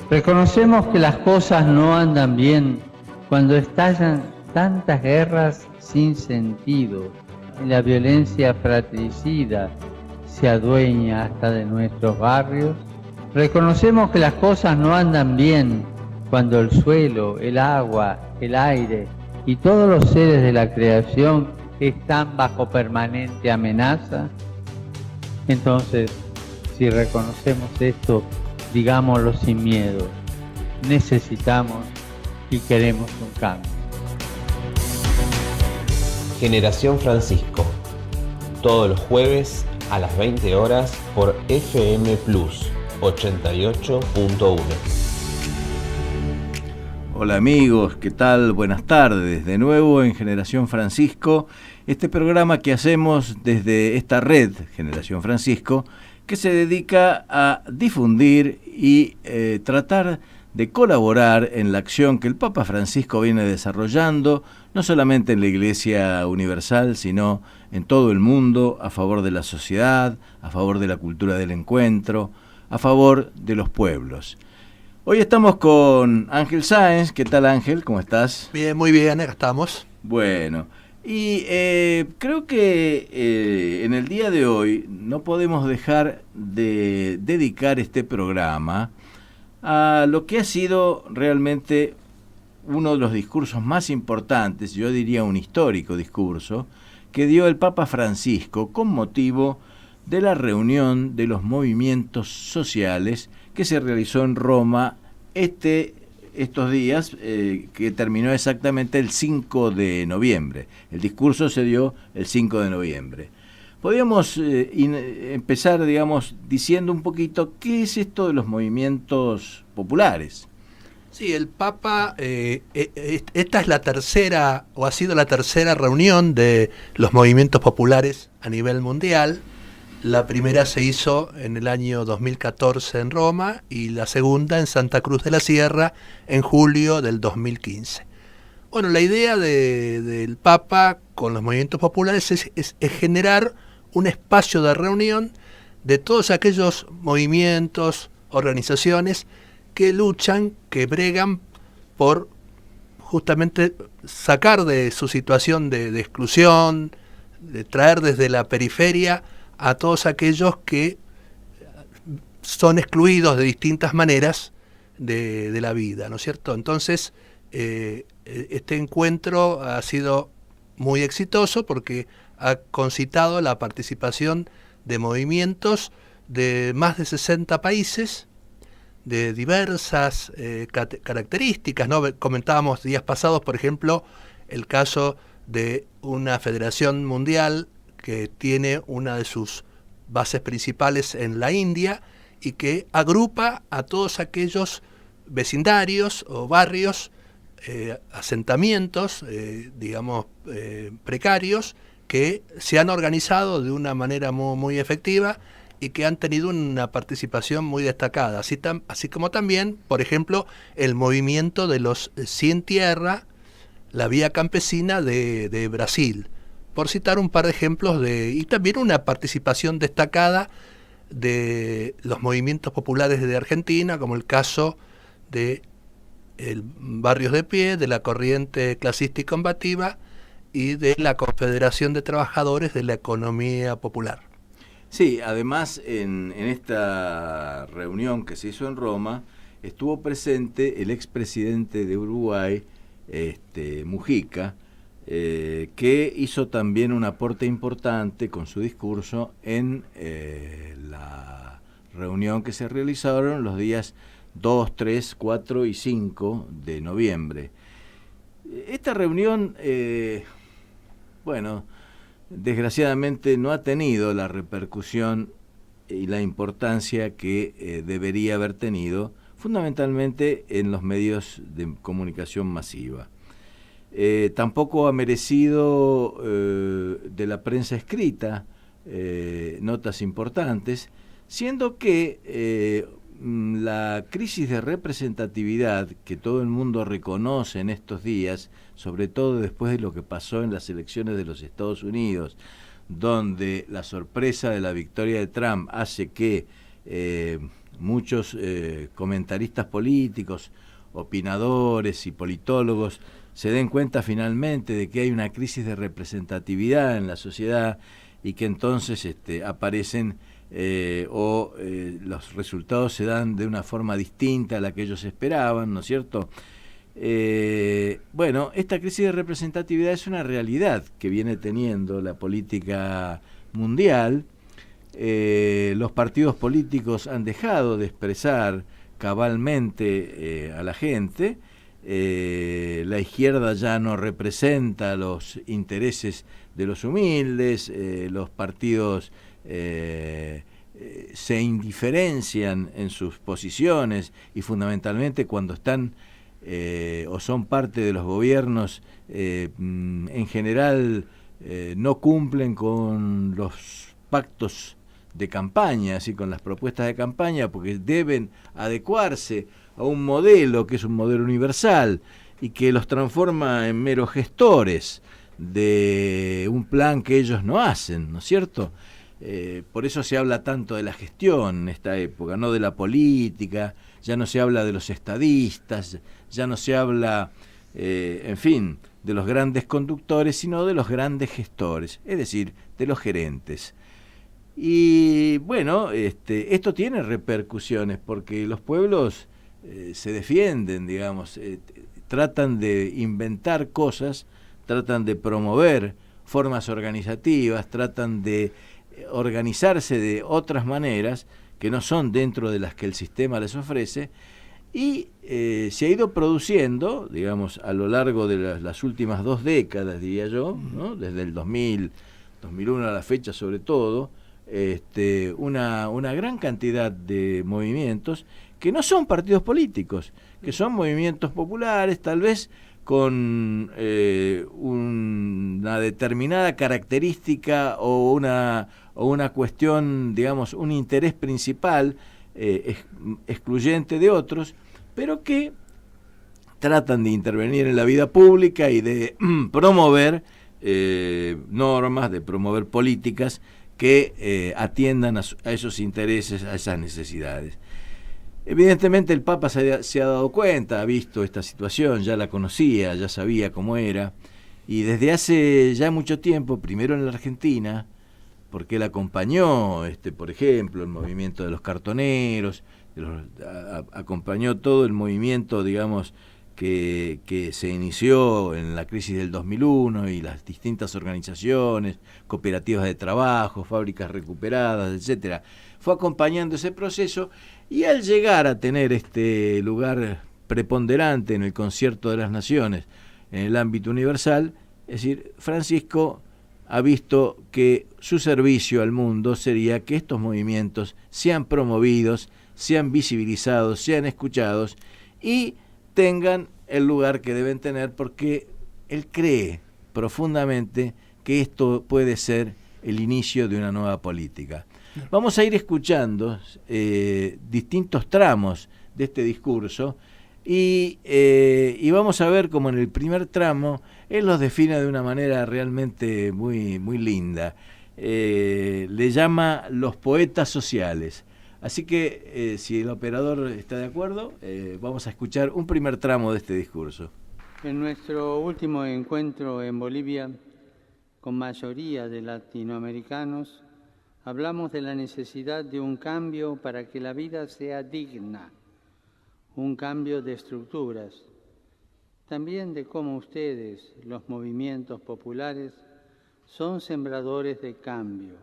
Reconocemos que las cosas no andan bien cuando estallan tantas guerras sin sentido y la violencia fratricida se adueña hasta de nuestros barrios. Reconocemos que las cosas no andan bien cuando el suelo, el agua, el aire y todos los seres de la creación están bajo permanente amenaza. Entonces, si reconocemos esto, digámoslo sin miedo. Necesitamos y queremos un cambio. Generación Francisco, todos los jueves a las 20 horas por FM Plus 88.1. Hola amigos, ¿qué tal? Buenas tardes. De nuevo en Generación Francisco, este programa que hacemos desde esta red, Generación Francisco, que se dedica a difundir y tratar de colaborar en la acción que el Papa Francisco viene desarrollando, no solamente en la Iglesia Universal, sino en todo el mundo, a favor de la sociedad, a favor de la cultura del encuentro, a favor de los pueblos. Hoy estamos con Ángel Sáenz. ¿Qué tal, Ángel? ¿Cómo estás? Bien, muy bien, acá estamos. Bueno, y creo que en el día de hoy no podemos dejar de dedicar este programa a lo que ha sido realmente uno de los discursos más importantes, yo diría un histórico discurso, que dio el Papa Francisco con motivo de la reunión de los movimientos sociales que se realizó en Roma estos días, que terminó exactamente el 5 de noviembre. El discurso se dio el 5 de noviembre. Podríamos empezar, digamos, diciendo un poquito qué es esto de los movimientos populares. Sí, el Papa, esta es la tercera, o ha sido la tercera reunión de los movimientos populares a nivel mundial. La primera se hizo en el año 2014 en Roma y la segunda en Santa Cruz de la Sierra en julio del 2015. Bueno, la idea del Papa con los movimientos populares es generar un espacio de reunión de todos aquellos movimientos, organizaciones que luchan, que bregan por justamente sacar de su situación de exclusión, de traer desde la periferia a todos aquellos que son excluidos de distintas maneras de la vida, ¿no es cierto? Entonces, este encuentro ha sido muy exitoso porque ha concitado la participación de movimientos de más de 60 países, de diversas características, ¿no? Comentábamos días pasados, por ejemplo, el caso de una federación mundial que tiene una de sus bases principales en la India y que agrupa a todos aquellos vecindarios o barrios, asentamientos, precarios, que se han organizado de una manera muy efectiva y que han tenido una participación muy destacada. Así como también, por ejemplo, el movimiento de los Sin Tierra, la Vía Campesina de Brasil, por citar un par de ejemplos y también una participación destacada de los movimientos populares de Argentina, como el caso de el Barrios de Pie, de la Corriente Clasista y Combativa y de la Confederación de Trabajadores de la Economía Popular. Sí, además en esta reunión que se hizo en Roma estuvo presente el expresidente de Uruguay, Mujica, que hizo también un aporte importante con su discurso en la reunión que se realizaron los días 2, 3, 4 y 5 de noviembre. Esta reunión, desgraciadamente no ha tenido la repercusión y la importancia que debería haber tenido, fundamentalmente en los medios de comunicación masiva. Tampoco ha merecido de la prensa escrita notas importantes, siendo que la crisis de representatividad que todo el mundo reconoce en estos días, sobre todo después de lo que pasó en las elecciones de los Estados Unidos, donde la sorpresa de la victoria de Trump hace que muchos comentaristas políticos, opinadores y politólogos se den cuenta finalmente de que hay una crisis de representatividad en la sociedad y que entonces aparecen los resultados se dan de una forma distinta a la que ellos esperaban, ¿no es cierto? Bueno, esta crisis de representatividad es una realidad que viene teniendo la política mundial. Los partidos políticos han dejado de expresar cabalmente a la gente. La izquierda ya no representa los intereses de los humildes, los partidos se indiferencian en sus posiciones y fundamentalmente cuando están o son parte de los gobiernos, en general no cumplen con los pactos de campaña, así con las propuestas de campaña, porque deben adecuarse a un modelo que es un modelo universal y que los transforma en meros gestores de un plan que ellos no hacen, ¿no es cierto? Por eso se habla tanto de la gestión en esta época, no de la política, ya no se habla de los estadistas, ya no se habla, en fin, de los grandes conductores, sino de los grandes gestores, es decir, de los gerentes. Y bueno, esto tiene repercusiones porque los pueblos se defienden, digamos, tratan de inventar cosas, tratan de promover formas organizativas, tratan de organizarse de otras maneras que no son dentro de las que el sistema les ofrece y se ha ido produciendo, digamos, a lo largo de las últimas 2 décadas, diría yo, ¿no? Desde el 2000, 2001 a la fecha sobre todo, una gran cantidad de movimientos que no son partidos políticos, que son movimientos populares, tal vez con una determinada característica o una cuestión, digamos, un interés principal excluyente de otros, pero que tratan de intervenir en la vida pública y de promover normas, de promover políticas que atiendan a esos intereses, a esas necesidades. Evidentemente el Papa se ha dado cuenta, ha visto esta situación, ya la conocía, ya sabía cómo era, y desde hace ya mucho tiempo, primero en la Argentina, porque él acompañó, por ejemplo, el movimiento de los cartoneros, acompañó todo el movimiento, digamos, que se inició en la crisis del 2001 y las distintas organizaciones, cooperativas de trabajo, fábricas recuperadas, etcétera, fue acompañando ese proceso y al llegar a tener este lugar preponderante en el Concierto de las Naciones en el ámbito universal, es decir, Francisco ha visto que su servicio al mundo sería que estos movimientos sean promovidos, sean visibilizados, sean escuchados y tengan el lugar que deben tener, porque él cree profundamente que esto puede ser el inicio de una nueva política. Vamos a ir escuchando distintos tramos de este discurso y vamos a ver cómo en el primer tramo él los define de una manera realmente muy, muy linda. Le llama los poetas sociales. Así que si el operador está de acuerdo, vamos a escuchar un primer tramo de este discurso. En nuestro último encuentro en Bolivia, con mayoría de latinoamericanos, hablamos de la necesidad de un cambio para que la vida sea digna, un cambio de estructuras, también de cómo ustedes, los movimientos populares, son sembradores de cambio,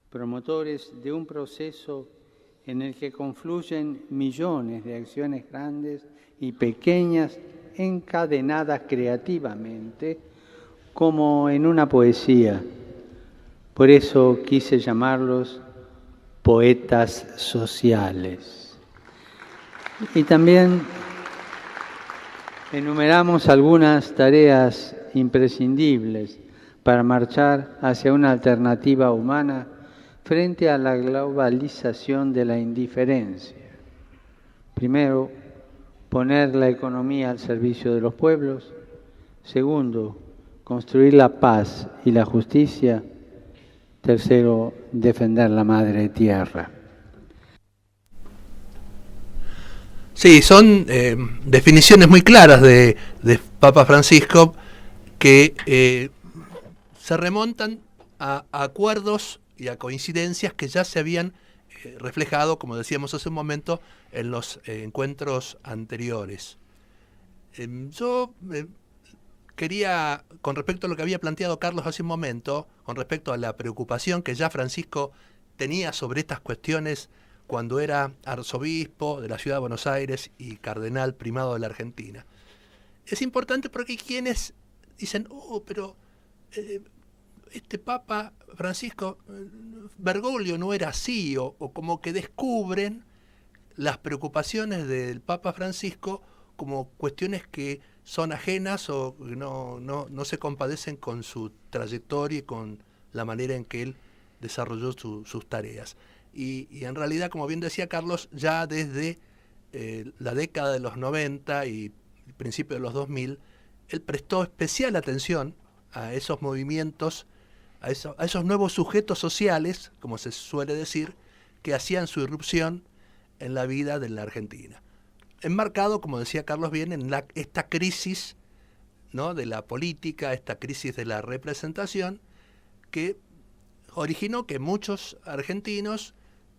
promotores de un proceso en el que confluyen millones de acciones grandes y pequeñas encadenadas creativamente, como en una poesía. Por eso quise llamarlos poetas sociales. Y también enumeramos algunas tareas imprescindibles para marchar hacia una alternativa humana frente a la globalización de la indiferencia. Primero, poner la economía al servicio de los pueblos. Segundo, construir la paz y la justicia. Tercero, defender la madre tierra. Sí, son definiciones muy claras de Papa Francisco que se remontan a acuerdos y a coincidencias que ya se habían reflejado, como decíamos hace un momento, en los encuentros anteriores. Yo quería, con respecto a lo que había planteado Carlos hace un momento, con respecto a la preocupación que ya Francisco tenía sobre estas cuestiones cuando era arzobispo de la ciudad de Buenos Aires y cardenal primado de la Argentina. Es importante porque hay quienes dicen, pero este Papa Francisco, Bergoglio no era así, o como que descubren las preocupaciones del Papa Francisco como cuestiones que son ajenas o no se compadecen con su trayectoria y con la manera en que él desarrolló sus tareas. Y en realidad, como bien decía Carlos, ya desde la década de los 90 y el principio de los 2000, él prestó especial atención a esos movimientos, a esos nuevos sujetos sociales, como se suele decir, que hacían su irrupción en la vida de la Argentina. Enmarcado, como decía Carlos bien, en esta crisis, ¿no?, de la política, esta crisis de la representación, que originó que muchos argentinos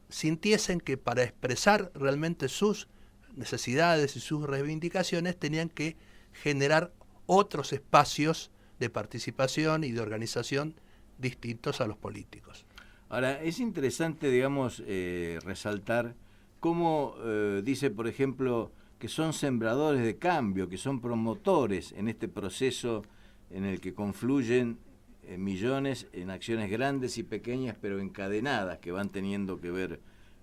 sintiesen que para expresar realmente sus necesidades y sus reivindicaciones tenían que generar otros espacios de participación y de organización distintos a los políticos. Ahora, es interesante, digamos, resaltar cómo dice, por ejemplo, que son sembradores de cambio, que son promotores en este proceso en el que confluyen millones en acciones grandes y pequeñas, pero encadenadas, que van teniendo que ver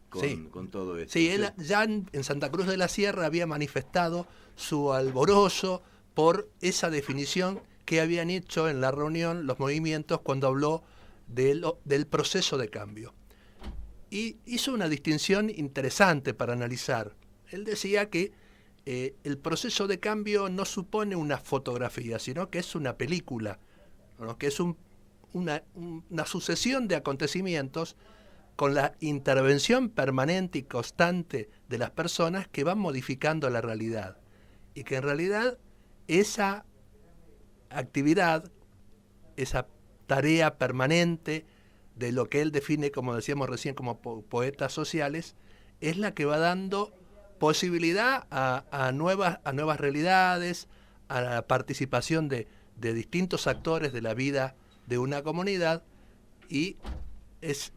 con todo esto. Sí, él ya en Santa Cruz de la Sierra había manifestado su alborozo por esa definición que habían hecho en la reunión los movimientos cuando habló del proceso de cambio. Y hizo una distinción interesante para analizar. Él decía que el proceso de cambio no supone una fotografía, sino que es una película, ¿no?, que es una sucesión de acontecimientos con la intervención permanente y constante de las personas que van modificando la realidad. Y que en realidad esa actividad, esa tarea permanente de lo que él define, como decíamos recién, como poetas sociales, es la que va dando posibilidad a nuevas realidades, a la participación de distintos actores de la vida de una comunidad, y es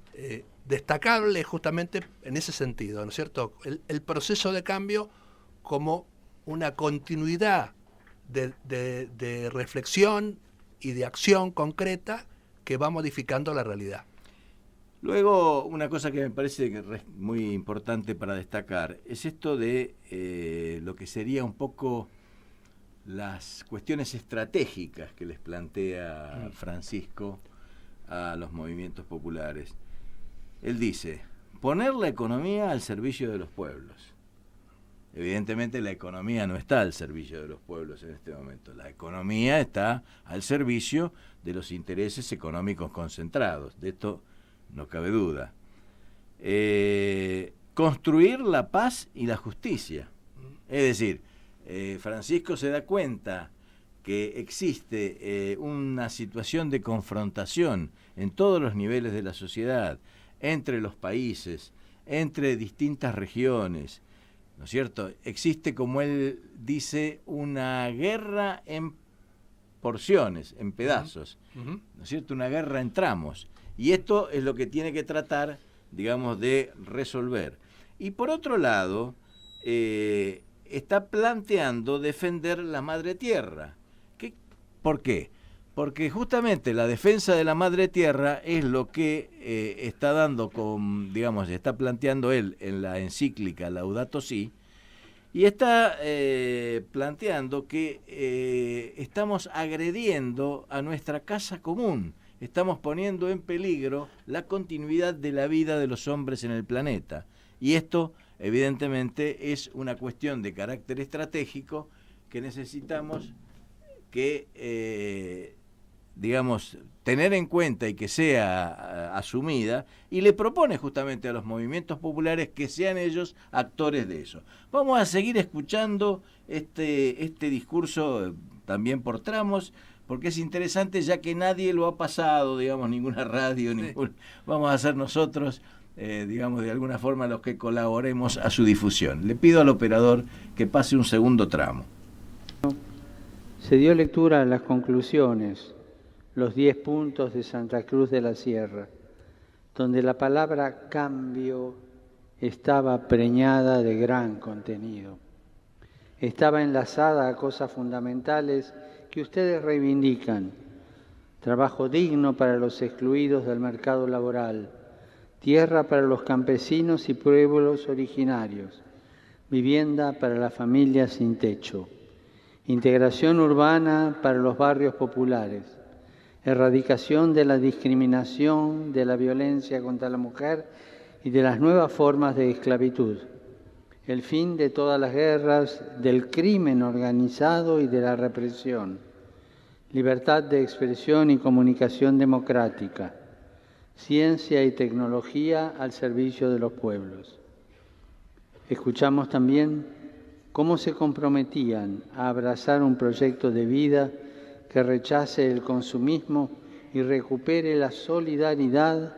destacable justamente en ese sentido, ¿no es cierto? El proceso de cambio como una continuidad de reflexión y de acción concreta que va modificando la realidad. Luego, una cosa que me parece que es muy importante para destacar es esto de lo que sería un poco las cuestiones estratégicas que les plantea Francisco a los movimientos populares. Él dice, poner la economía al servicio de los pueblos. Evidentemente la economía no está al servicio de los pueblos en este momento. La economía está al servicio de los intereses económicos concentrados. De esto no cabe duda. Construir la paz y la justicia. Es decir, Francisco se da cuenta que existe una situación de confrontación en todos los niveles de la sociedad, entre los países, entre distintas regiones, ¿no es cierto? Existe, como él dice, una guerra en porciones, en pedazos, ¿no es cierto? Una guerra en tramos. Y esto es lo que tiene que tratar, digamos, de resolver. Y por otro lado, está planteando defender la madre tierra. ¿Por qué? Porque justamente la defensa de la madre tierra es lo que está dando, digamos, está planteando él en la encíclica Laudato Si, y está planteando que estamos agrediendo a nuestra casa común, estamos poniendo en peligro la continuidad de la vida de los hombres en el planeta. Y esto, evidentemente, es una cuestión de carácter estratégico que necesitamos que digamos, tener en cuenta y que sea asumida, y le propone justamente a los movimientos populares que sean ellos actores de eso. Vamos a seguir escuchando este discurso también por tramos, porque es interesante ya que nadie lo ha pasado, digamos, ninguna radio, vamos a ser nosotros, digamos, de alguna forma los que colaboremos a su difusión. Le pido al operador que pase un segundo tramo. Se dio lectura a las conclusiones, los 10 puntos de Santa Cruz de la Sierra, donde la palabra cambio estaba preñada de gran contenido. Estaba enlazada a cosas fundamentales que ustedes reivindican: trabajo digno para los excluidos del mercado laboral, tierra para los campesinos y pueblos originarios, vivienda para las familias sin techo, integración urbana para los barrios populares, erradicación de la discriminación, de la violencia contra la mujer y de las nuevas formas de esclavitud, el fin de todas las guerras, del crimen organizado y de la represión, libertad de expresión y comunicación democrática, ciencia y tecnología al servicio de los pueblos. Escuchamos también cómo se comprometían a abrazar un proyecto de vida que rechace el consumismo y recupere la solidaridad,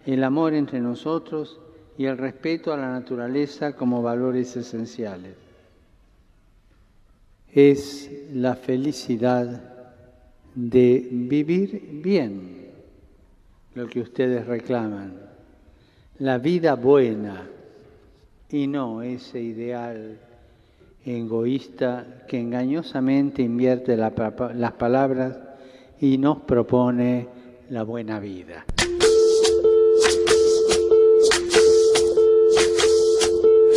el amor entre nosotros y el respeto a la naturaleza como valores esenciales. Es la felicidad de vivir bien lo que ustedes reclaman, la vida buena y no ese ideal egoísta que engañosamente invierte las palabras y nos propone la buena vida.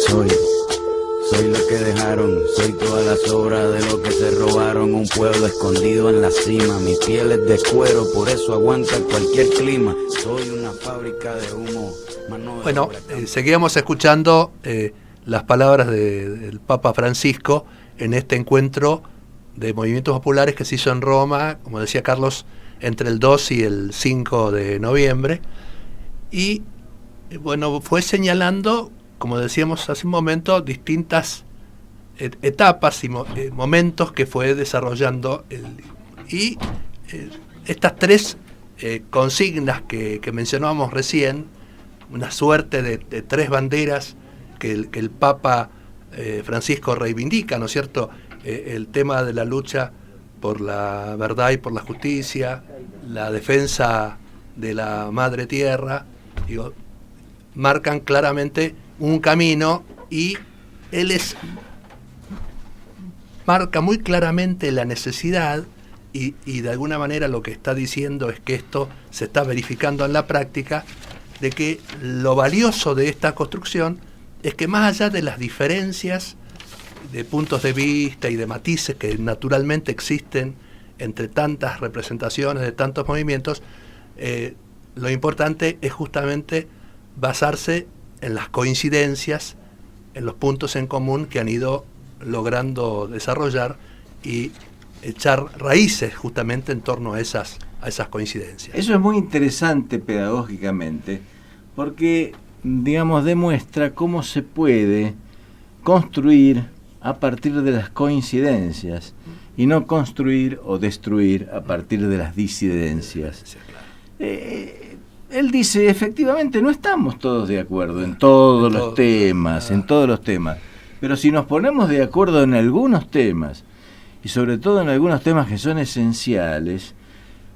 Soy lo que dejaron, soy todas las obras de lo que se robaron, un pueblo escondido en la cima, mi piel es de cuero, por eso aguanta cualquier clima, soy una fábrica de humo. Bueno, seguíamos escuchando las palabras del Papa Francisco en este encuentro de movimientos populares que se hizo en Roma, como decía Carlos, entre el 2 y el 5 de noviembre. Y bueno, fue señalando, como decíamos hace un momento, distintas etapas y momentos que fue desarrollando estas tres consignas que mencionábamos recién, una suerte de tres banderas que el Papa Francisco reivindica, ¿no es cierto? El tema de la lucha por la verdad y por la justicia, la defensa de la madre tierra, marcan claramente un camino, y él marca muy claramente la necesidad y de alguna manera lo que está diciendo es que esto se está verificando en la práctica, de que lo valioso de esta construcción es que más allá de las diferencias de puntos de vista y de matices que naturalmente existen entre tantas representaciones de tantos movimientos, lo importante es justamente basarse en las coincidencias, en los puntos en común que han ido logrando desarrollar y echar raíces justamente en torno a esas coincidencias. Eso es muy interesante pedagógicamente, porque, digamos, demuestra cómo se puede construir a partir de las coincidencias y no construir o destruir a partir de las disidencias. Él dice, efectivamente, no estamos todos de acuerdo en todos los temas, pero si nos ponemos de acuerdo en algunos temas, y sobre todo en algunos temas que son esenciales,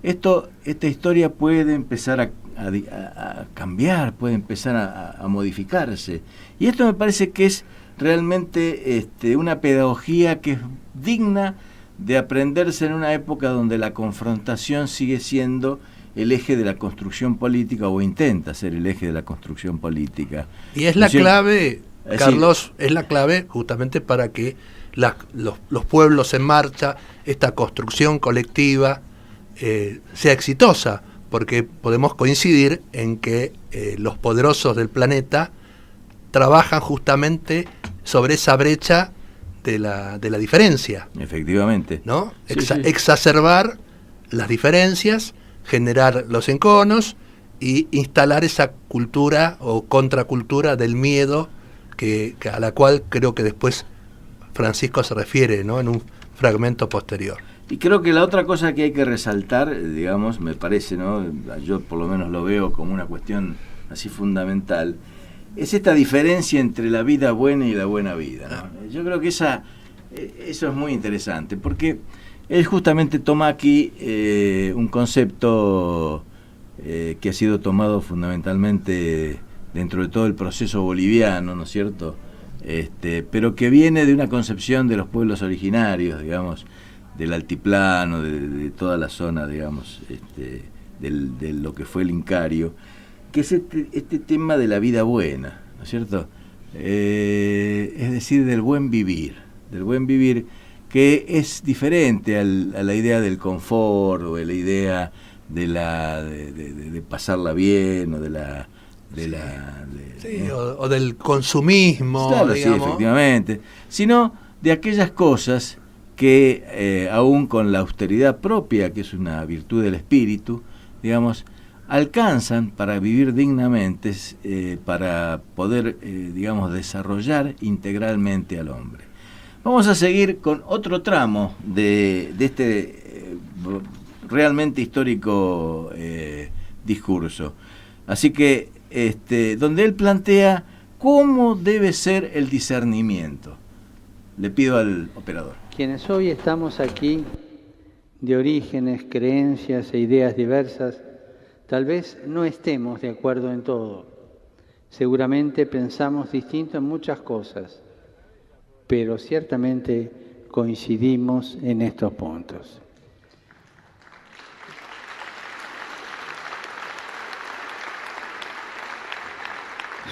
esta historia puede empezar a cambiar, puede empezar a modificarse. Y esto me parece que es realmente una pedagogía que es digna de aprenderse en una época donde la confrontación sigue siendo el eje de la construcción política, o intenta ser el eje de la construcción política. Y es la clave, Carlos, es la clave justamente para que los pueblos en marcha, esta construcción colectiva, sea exitosa, porque podemos coincidir en que los poderosos del planeta trabajan justamente sobre esa brecha de la diferencia. Efectivamente. ¿No? Exacerbar las diferencias, generar los enconos y instalar esa cultura o contracultura del miedo a la cual creo que después Francisco se refiere, ¿no?, en un fragmento posterior. Y creo que la otra cosa que hay que resaltar, digamos, me parece, ¿no?, yo por lo menos lo veo como una cuestión así fundamental, es esta diferencia entre la vida buena y la buena vida, ¿no? Yo creo que eso es muy interesante, porque él justamente toma aquí un concepto que ha sido tomado fundamentalmente dentro de todo el proceso boliviano, ¿no es cierto?, pero que viene de una concepción de los pueblos originarios, digamos, del altiplano, de toda la zona, digamos, de lo que fue el Incario, que es este tema de la vida buena, ¿no es cierto? Es decir, del buen vivir, que es diferente a la idea del confort o de la idea de pasarla bien o o del consumismo, claro, digamos. sí, efectivamente, sino de aquellas cosas que aún con la austeridad propia, que es una virtud del espíritu, digamos, alcanzan para vivir dignamente, para poder, digamos, desarrollar integralmente al hombre. Vamos a seguir con otro tramo de este realmente histórico discurso. Así que, donde él plantea cómo debe ser el discernimiento. Le pido al operador. Quienes hoy estamos aquí, de orígenes, creencias e ideas diversas, tal vez no estemos de acuerdo en todo. Seguramente pensamos distinto en muchas cosas, pero ciertamente coincidimos en estos puntos.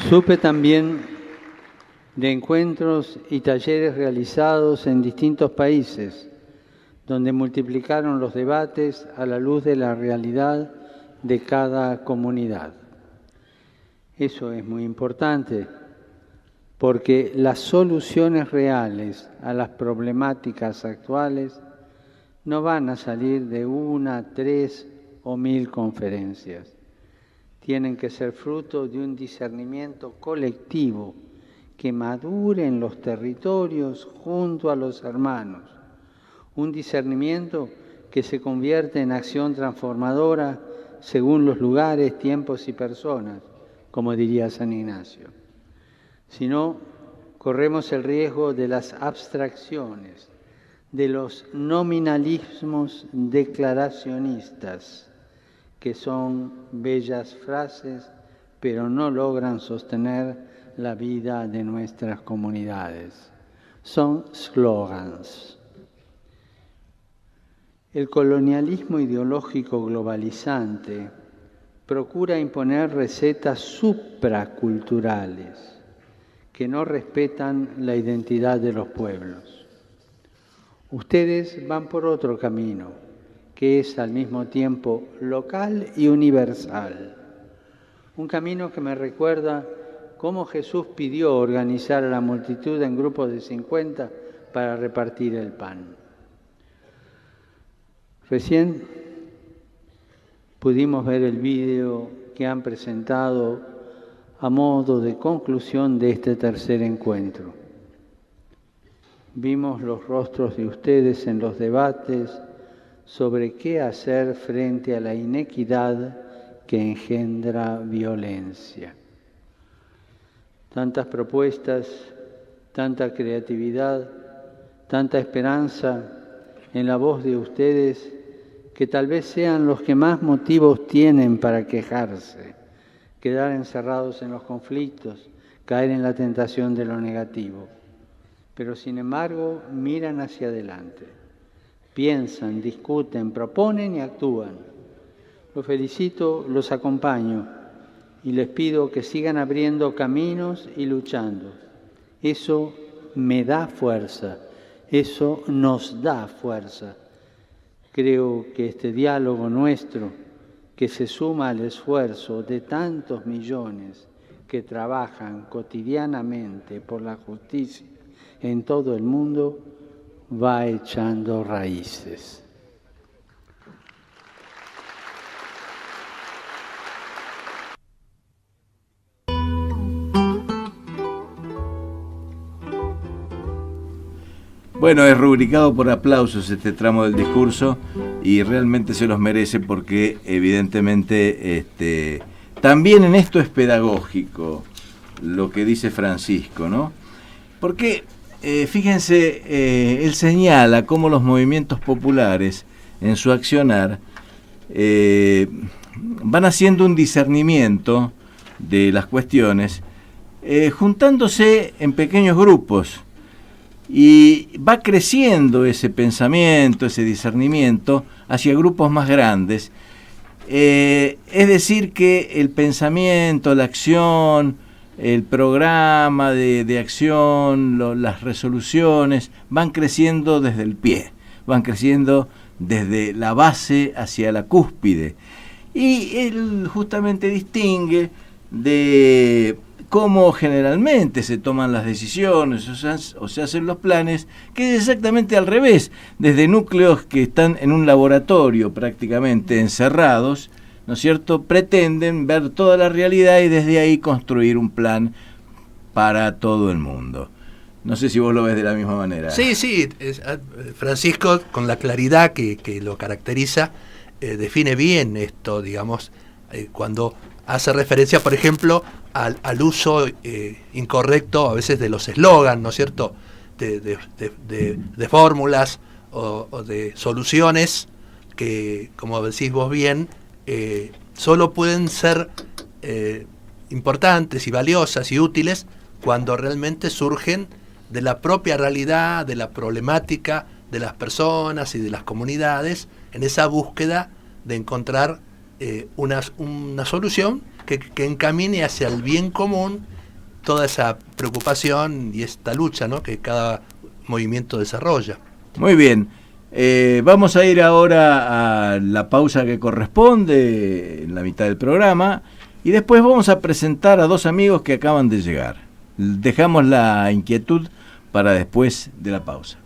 Supe también de encuentros y talleres realizados en distintos países, donde multiplicaron los debates a la luz de la realidad de cada comunidad. Eso es muy importante, porque las soluciones reales a las problemáticas actuales no van a salir de 1, 3 o 1000 conferencias. Tienen que ser fruto de un discernimiento colectivo que madure en los territorios junto a los hermanos. Un discernimiento que se convierte en acción transformadora según los lugares, tiempos y personas, como diría San Ignacio. Si no, corremos el riesgo de las abstracciones, de los nominalismos declaracionistas, que son bellas frases, pero no logran sostener la vida de nuestras comunidades. Son slogans. El colonialismo ideológico globalizante procura imponer recetas supraculturales que no respetan la identidad de los pueblos. Ustedes van por otro camino, que es al mismo tiempo local y universal. Un camino que me recuerda cómo Jesús pidió organizar a la multitud en grupos de 50 para repartir el pan. Recién pudimos ver el vídeo que han presentado a modo de conclusión de este tercer encuentro. Vimos los rostros de ustedes en los debates sobre qué hacer frente a la inequidad que engendra violencia. Tantas propuestas, tanta creatividad, tanta esperanza en la voz de ustedes que tal vez sean los que más motivos tienen para quejarse, quedar encerrados en los conflictos, caer en la tentación de lo negativo. Pero sin embargo miran hacia adelante, piensan, discuten, proponen y actúan. Los felicito, los acompaño y les pido que sigan abriendo caminos y luchando. Eso me da fuerza, eso nos da fuerza. Creo que este diálogo nuestro, que se suma al esfuerzo de tantos millones que trabajan cotidianamente por la justicia en todo el mundo, va echando raíces. Bueno, es rubricado por aplausos este tramo del discurso y realmente se los merece porque evidentemente también en esto es pedagógico lo que dice Francisco, ¿no? Porque fíjense, él señala cómo los movimientos populares en su accionar van haciendo un discernimiento de las cuestiones, juntándose en pequeños grupos, y va creciendo ese pensamiento, ese discernimiento hacia grupos más grandes. Es decir, que el pensamiento, la acción, el programa de acción, las resoluciones van creciendo desde el pie, van creciendo desde la base hacia la cúspide. Y él justamente distingue de cómo generalmente se toman las decisiones o se hacen los planes, que es exactamente al revés, desde núcleos que están en un laboratorio prácticamente encerrados, ¿no es cierto?, pretenden ver toda la realidad y desde ahí construir un plan para todo el mundo. No sé si vos lo ves de la misma manera. Sí, Francisco, con la claridad que lo caracteriza, define bien esto, digamos, cuando hace referencia, por ejemplo, al uso incorrecto a veces de los eslogans, ¿no es cierto?, de fórmulas o de soluciones que, como decís vos bien, solo pueden ser importantes y valiosas y útiles cuando realmente surgen de la propia realidad, de la problemática de las personas y de las comunidades, en esa búsqueda de encontrar una solución que encamine hacia el bien común toda esa preocupación y esta lucha, ¿no?, que cada movimiento desarrolla. Muy bien. Vamos a ir ahora a la pausa que corresponde en la mitad del programa y después vamos a presentar a dos amigos que acaban de llegar. Dejamos la inquietud para después de la pausa.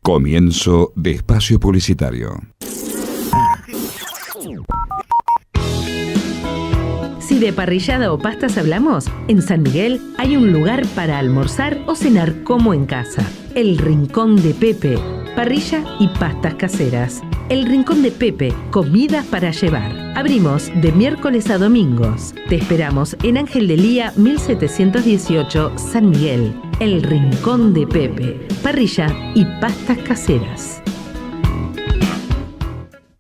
Comienzo de espacio publicitario. Si de parrillada o pastas hablamos, en San Miguel hay un lugar para almorzar o cenar como en casa. El Rincón de Pepe, parrilla y pastas caseras. El Rincón de Pepe, comidas para llevar. Abrimos de miércoles a domingos. Te esperamos en Ángel de Lía 1718, San Miguel. El Rincón de Pepe, parrilla y pastas caseras.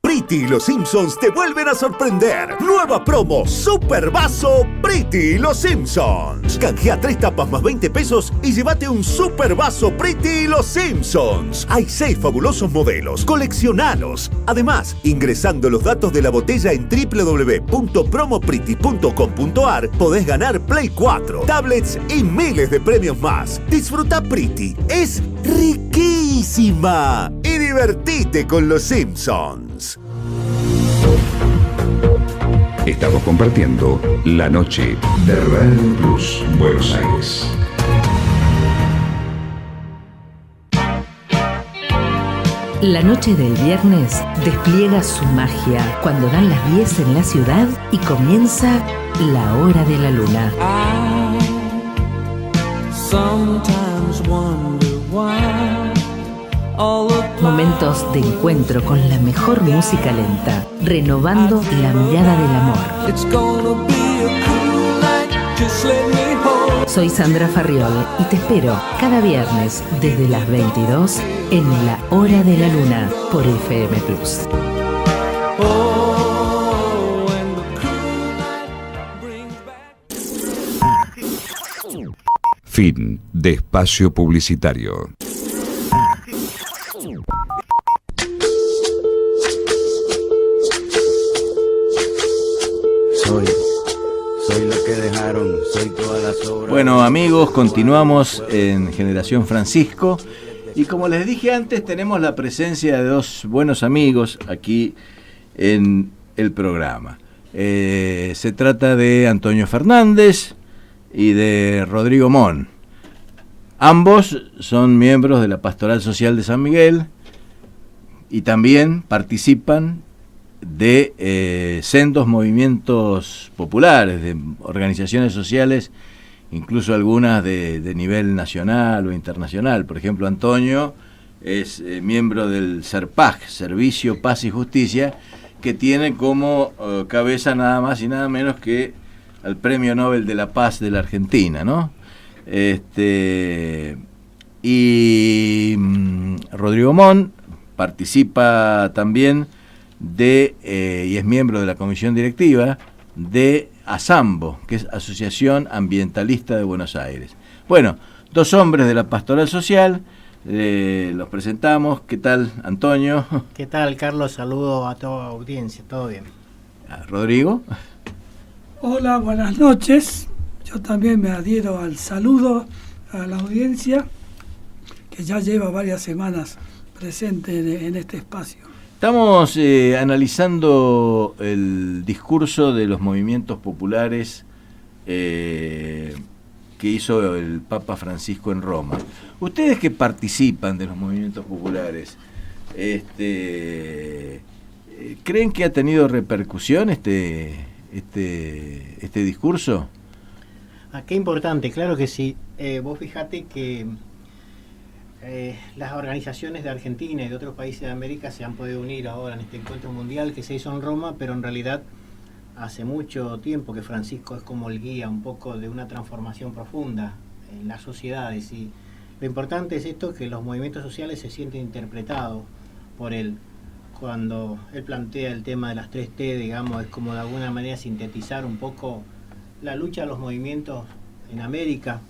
Pretty y los Simpsons te vuelven a sorprender. Nueva promo Super Vaso Pretty y los Simpsons. Canjea 3 tapas más 20 pesos y llévate un Super Vaso Pretty y los Simpsons. Hay 6 fabulosos modelos. Coleccionalos. Además, ingresando los datos de la botella en www.promopretty.com.ar podés ganar Play 4, tablets y miles de premios más. Disfruta Pretty. Es riquísima. Y divertite con los Simpsons. Estamos compartiendo la noche de Radio Plus Buenos Aires. La noche del viernes despliega su magia cuando dan las 10 en la ciudad y comienza la hora de la luna. Momentos de encuentro con la mejor música lenta, renovando la mirada del amor. Soy Sandra Farriol y te espero cada viernes desde las 22 en La Hora de la Luna por FM Plus. Fin de espacio publicitario. Soy lo que dejaron, soy todas las obras. Bueno, amigos, continuamos en Generación Francisco y como les dije antes, tenemos la presencia de dos buenos amigos aquí en el programa. Se trata de Antonio Fernández y de Rodrigo Mon. Ambos son miembros de la Pastoral Social de San Miguel y también participan de sendos movimientos populares, de organizaciones sociales, incluso algunas de nivel nacional o internacional. Por ejemplo, Antonio es miembro del SERPAJ, Servicio Paz y Justicia, que tiene como cabeza nada más y nada menos que al Premio Nobel de la Paz de la Argentina, ¿no? Y Rodrigo Mon participa también y es miembro de la comisión directiva de ASAMBO, que es Asociación Ambientalista de Buenos Aires. Bueno, dos hombres de la Pastoral Social, los presentamos. ¿Qué tal, Antonio? ¿Qué tal, Carlos? Saludo a toda la audiencia, todo bien. Rodrigo. Hola, buenas noches. Yo también me adhiero al saludo a la audiencia, que ya lleva varias semanas presente en este espacio. Estamos analizando el discurso de los movimientos populares que hizo el Papa Francisco en Roma. Ustedes que participan de los movimientos populares, ¿creen que ha tenido repercusión este discurso? Qué importante, claro que sí. Vos fijate que las organizaciones de Argentina y de otros países de América se han podido unir ahora en este encuentro mundial que se hizo en Roma, pero en realidad hace mucho tiempo que Francisco es como el guía un poco de una transformación profunda en las sociedades, y lo importante es esto, que los movimientos sociales se sienten interpretados por él. Cuando él plantea el tema de las 3T, digamos, es como de alguna manera sintetizar un poco la lucha de los movimientos en América.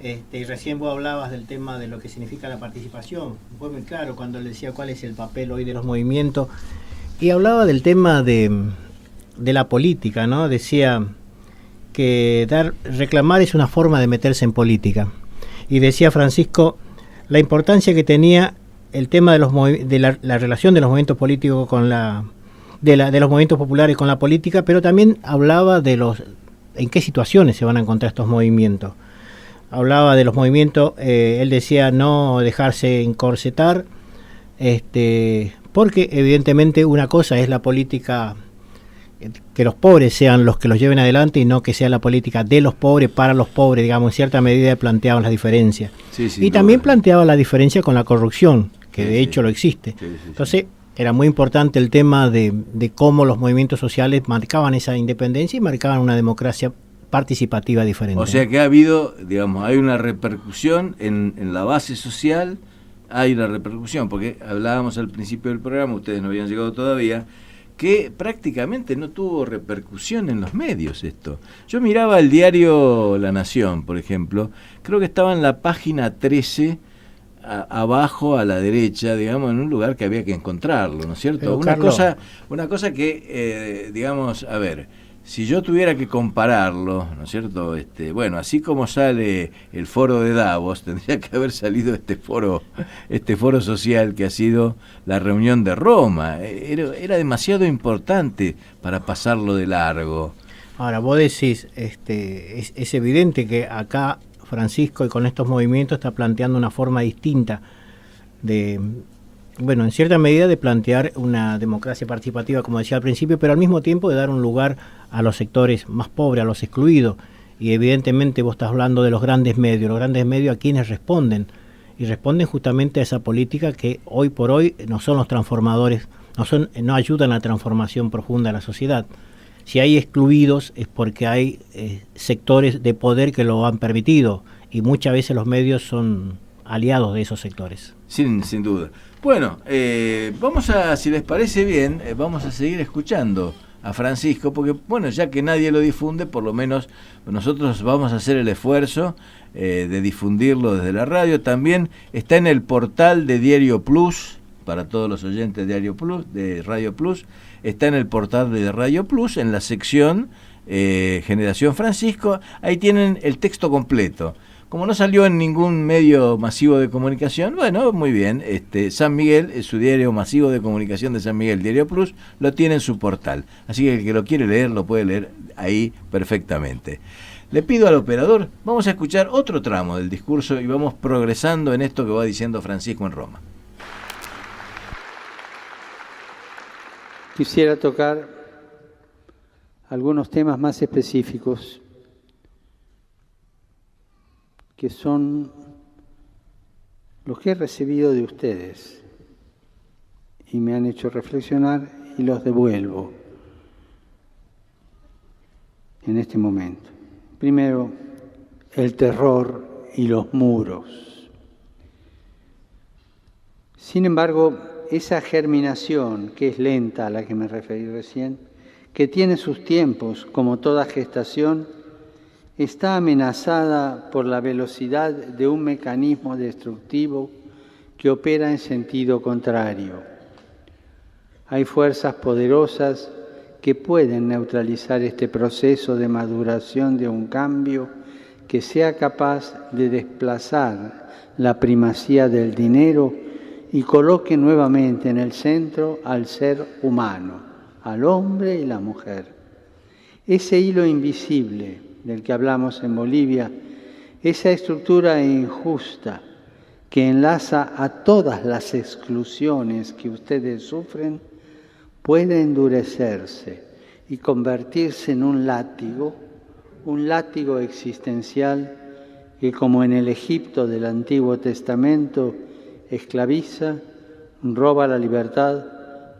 Y recién vos hablabas del tema de lo que significa la participación. Fue muy claro cuando él decía cuál es el papel hoy de los movimientos. Y hablaba del tema de la política, ¿no? Decía que reclamar es una forma de meterse en política. Y decía Francisco la importancia que tenía el tema de la relación de los movimientos políticos con de los movimientos populares con la política, pero también hablaba de en qué situaciones se van a encontrar estos movimientos. Hablaba de los movimientos, él decía no dejarse encorsetar, porque evidentemente una cosa es la política, que los pobres sean los que los lleven adelante y no que sea la política de los pobres para los pobres, digamos, en cierta medida planteaban las diferencias. Sí, y también planteaba la diferencia con la corrupción, que de hecho lo existe. Entonces era muy importante el tema de cómo los movimientos sociales marcaban esa independencia y marcaban una democracia participativa diferente. O sea que ha habido, digamos, hay una repercusión en la base social, hay una repercusión, porque hablábamos al principio del programa, ustedes no habían llegado todavía, que prácticamente no tuvo repercusión en los medios esto. Yo miraba el diario La Nación, por ejemplo, creo que estaba en la página 13, abajo a la derecha, digamos, en un lugar que había que encontrarlo, ¿no es cierto? Una cosa que, digamos, a ver, si yo tuviera que compararlo, ¿no es cierto? Bueno, así como sale el foro de Davos, tendría que haber salido este foro social que ha sido la reunión de Roma. Era demasiado importante para pasarlo de largo. Ahora, vos decís, es evidente que acá Francisco, y con estos movimientos, está planteando una forma distinta en cierta medida de plantear una democracia participativa, como decía al principio, pero al mismo tiempo de dar un lugar a los sectores más pobres, a los excluidos. Y evidentemente vos estás hablando de los grandes medios a quienes responden, y responden justamente a esa política que hoy por hoy no son los transformadores, no ayudan a la transformación profunda de la sociedad. Si hay excluidos es porque hay sectores de poder que lo han permitido, y muchas veces los medios son aliados de esos sectores. Sin duda. Bueno, si les parece bien, vamos a seguir escuchando a Francisco, porque bueno, ya que nadie lo difunde, por lo menos nosotros vamos a hacer el esfuerzo de difundirlo desde la radio. También está en el portal de Diario Plus, para todos los oyentes de Radio Plus, está en el portal de Radio Plus, en la sección Generación Francisco, ahí tienen el texto completo. Como no salió en ningún medio masivo de comunicación, bueno, muy bien, San Miguel, su diario masivo de comunicación de San Miguel, Diario Plus, lo tiene en su portal. Así que el que lo quiere leer, lo puede leer ahí perfectamente. Le pido al operador, vamos a escuchar otro tramo del discurso y vamos progresando en esto que va diciendo Francisco en Roma. Quisiera tocar algunos temas más específicos, que son los que he recibido de ustedes y me han hecho reflexionar y los devuelvo en este momento. Primero, el terror y los muros. Sin embargo, esa germinación, que es lenta, a la que me referí recién, que tiene sus tiempos, como toda gestación, está amenazada por la velocidad de un mecanismo destructivo que opera en sentido contrario. Hay fuerzas poderosas que pueden neutralizar este proceso de maduración de un cambio que sea capaz de desplazar la primacía del dinero y coloque nuevamente en el centro al ser humano, al hombre y la mujer. Ese hilo invisible del que hablamos en Bolivia, esa estructura injusta que enlaza a todas las exclusiones que ustedes sufren, puede endurecerse y convertirse en un látigo existencial que, como en el Egipto del Antiguo Testamento, esclaviza, roba la libertad,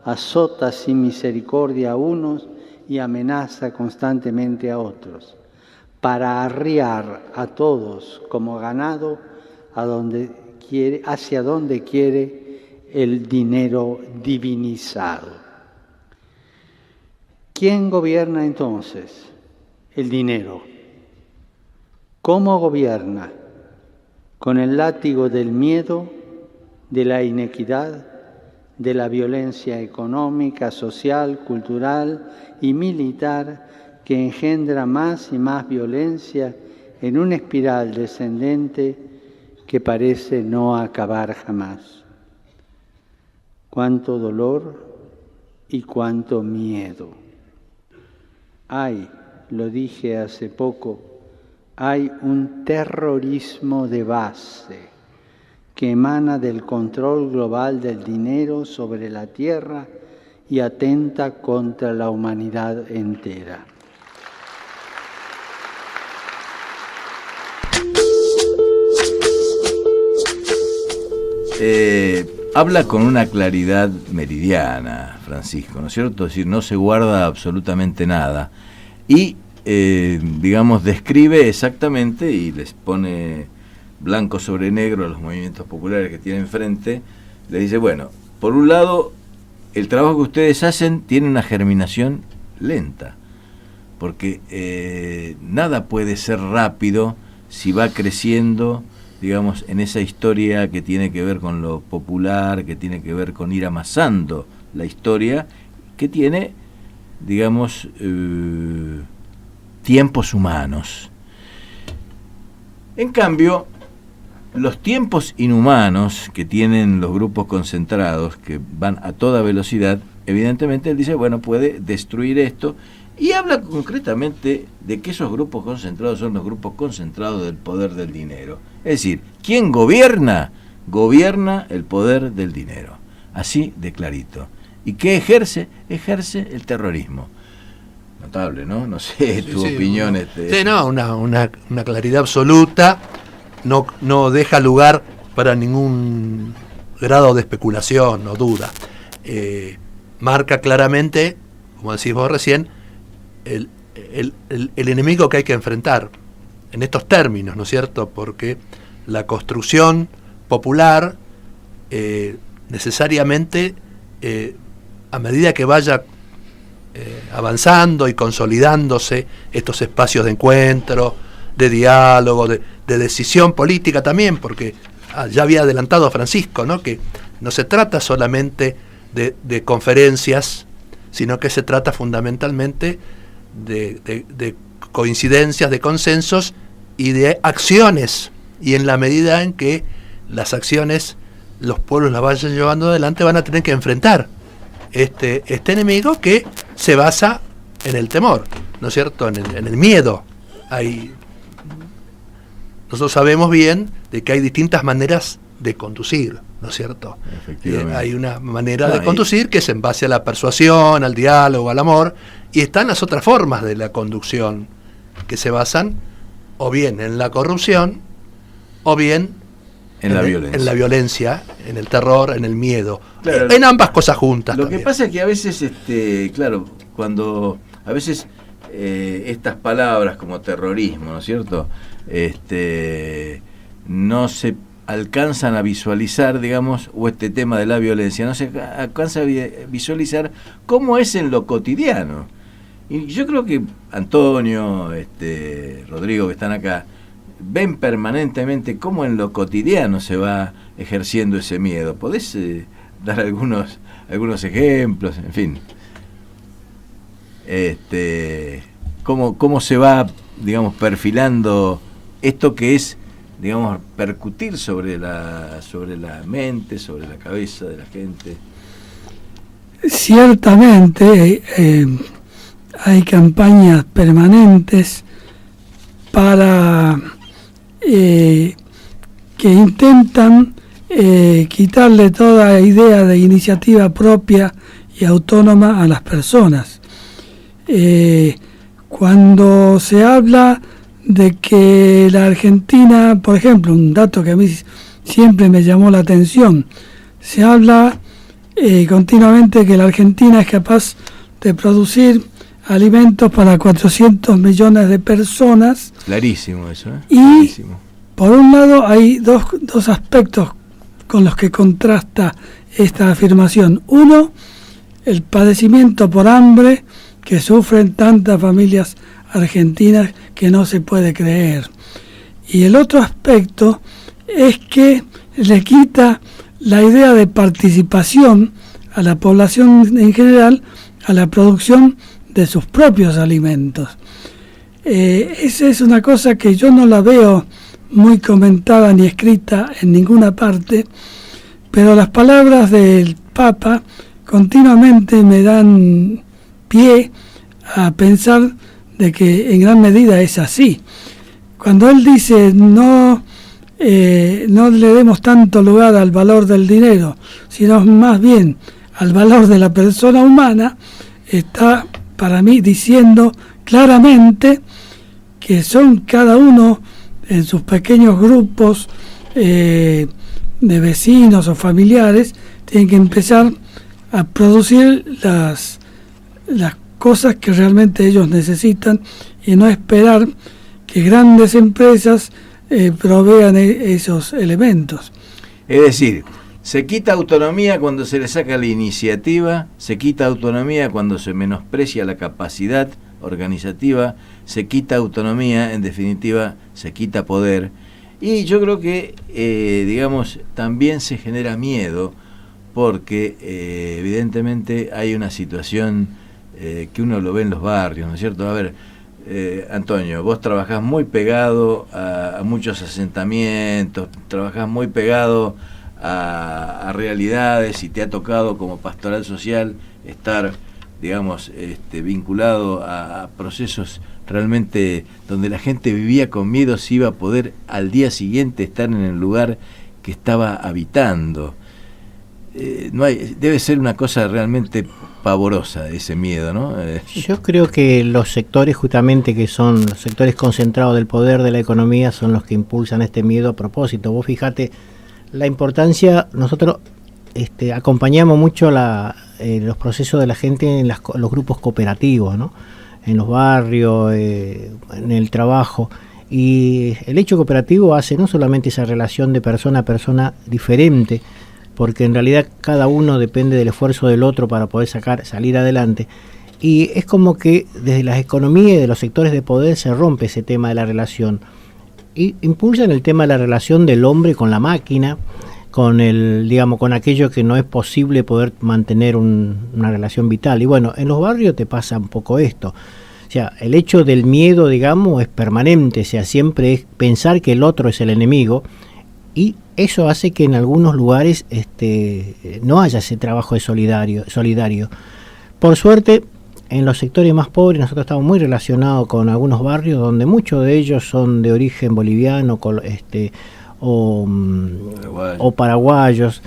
azota sin misericordia a unos y amenaza constantemente a otros, para arriar a todos como ganado hacia donde quiere el dinero divinizado. ¿Quién gobierna entonces? El dinero. ¿Cómo gobierna? Con el látigo del miedo, de la inequidad, de la violencia económica, social, cultural y militar que engendra más y más violencia en una espiral descendente que parece no acabar jamás. Cuánto dolor y cuánto miedo. Hay, lo dije hace poco, hay un terrorismo de base que emana del control global del dinero sobre la tierra y atenta contra la humanidad entera. Habla con una claridad meridiana, Francisco, ¿no es cierto? Es decir, no se guarda absolutamente nada y, digamos, describe exactamente y les pone blanco sobre negro a los movimientos populares que tiene enfrente. Le dice, bueno, por un lado, el trabajo que ustedes hacen tiene una germinación lenta, porque nada puede ser rápido si va creciendo, digamos, en esa historia que tiene que ver con lo popular, que tiene que ver con ir amasando la historia, que tiene, digamos, tiempos humanos. En cambio, los tiempos inhumanos que tienen los grupos concentrados, que van a toda velocidad, evidentemente él dice, bueno, puede destruir esto, y habla concretamente de que esos grupos concentrados son los grupos concentrados del poder del dinero. Es decir, ¿quién gobierna? Gobierna el poder del dinero. Así de clarito. ¿Y qué ejerce? Ejerce el terrorismo. Notable, ¿no? No sé, tu opinión. Sí, no, una claridad absoluta. No deja lugar para ningún grado de especulación o duda. Marca claramente, como decís vos recién, el enemigo que hay que enfrentar en estos términos, ¿no es cierto? Porque la construcción popular necesariamente, a medida que vaya avanzando y consolidándose estos espacios de encuentro, de diálogo, de decisión política también, porque ya había adelantado Francisco, ¿no? Que no se trata solamente de conferencias, sino que se trata fundamentalmente de coincidencias, de consensos y de acciones, y en la medida en que las acciones los pueblos las vayan llevando adelante, van a tener que enfrentar este enemigo que se basa en el temor, ¿no es cierto?, en el miedo. Hay nosotros sabemos bien de que hay distintas maneras de conducir, ¿no es cierto? Hay una manera de conducir que es en base a la persuasión, al diálogo, al amor, y están las otras formas de la conducción que se basan o bien en la corrupción o bien en la violencia, en el terror, en el miedo, claro, en ambas cosas juntas. Lo también. Que pasa es que a veces, claro, cuando a veces estas palabras como terrorismo, ¿no es cierto? No se alcanzan a visualizar, digamos, o este tema de la violencia, no se alcanza a visualizar cómo es en lo cotidiano. Y yo creo que Antonio, Rodrigo, que están acá, ven permanentemente cómo en lo cotidiano se va ejerciendo ese miedo. ¿Podés dar algunos ejemplos? En fin. ¿Cómo se va, digamos, perfilando esto que es, digamos, percutir sobre la mente, sobre la cabeza de la gente? Ciertamente hay campañas permanentes para que intentan quitarle toda idea de iniciativa propia y autónoma a las personas. Cuando se habla de que la Argentina, por ejemplo, un dato que a mí siempre me llamó la atención, se habla continuamente que la Argentina es capaz de producir alimentos para 400 millones de personas. Clarísimo eso, ¿eh? Y clarísimo. Por un lado hay dos aspectos con los que contrasta esta afirmación. Uno, el padecimiento por hambre que sufren tantas familias argentinas que no se puede creer. Y el otro aspecto es que le quita la idea de participación a la población en general a la producción de sus propios alimentos. Esa es una cosa que yo no la veo muy comentada ni escrita en ninguna parte, pero las palabras del Papa continuamente me dan pie a pensar de que en gran medida es así. Cuando él dice no le demos tanto lugar al valor del dinero, sino más bien al valor de la persona humana, está para mí diciendo claramente que son cada uno en sus pequeños grupos de vecinos o familiares, tienen que empezar a producir las cosas que realmente ellos necesitan y no esperar que grandes empresas provean esos elementos. Es decir, se quita autonomía cuando se le saca la iniciativa, se quita autonomía cuando se menosprecia la capacidad organizativa, se quita autonomía, en definitiva, se quita poder. Y yo creo que, digamos, también se genera miedo porque evidentemente hay una situación que uno lo ve en los barrios, ¿no es cierto? A ver, Antonio, vos trabajás muy pegado a muchos asentamientos, trabajás muy pegado a realidades y te ha tocado como pastoral social estar, digamos, vinculado a procesos realmente donde la gente vivía con miedo si iba a poder al día siguiente estar en el lugar que estaba habitando. Debe ser una cosa realmente pavorosa ese miedo, ¿no? Yo creo que los sectores justamente que son los sectores concentrados del poder de la economía son los que impulsan este miedo a propósito. Vos fíjate la importancia, nosotros acompañamos mucho los procesos de la gente en los grupos cooperativos, ¿no? En los barrios, en el trabajo, y el hecho cooperativo hace no solamente esa relación de persona a persona diferente, porque en realidad cada uno depende del esfuerzo del otro para poder salir adelante, y es como que desde las economías y de los sectores de poder se rompe ese tema de la relación y impulsan el tema de la relación del hombre con la máquina, con con aquello que no es posible poder mantener una relación vital. Y bueno, en los barrios te pasa un poco esto. O sea, el hecho del miedo, digamos, es permanente, o sea, siempre es pensar que el otro es el enemigo, y eso hace que en algunos lugares no haya ese trabajo de solidario. Por suerte, en los sectores más pobres nosotros estamos muy relacionados con algunos barrios donde muchos de ellos son de origen boliviano o paraguayos,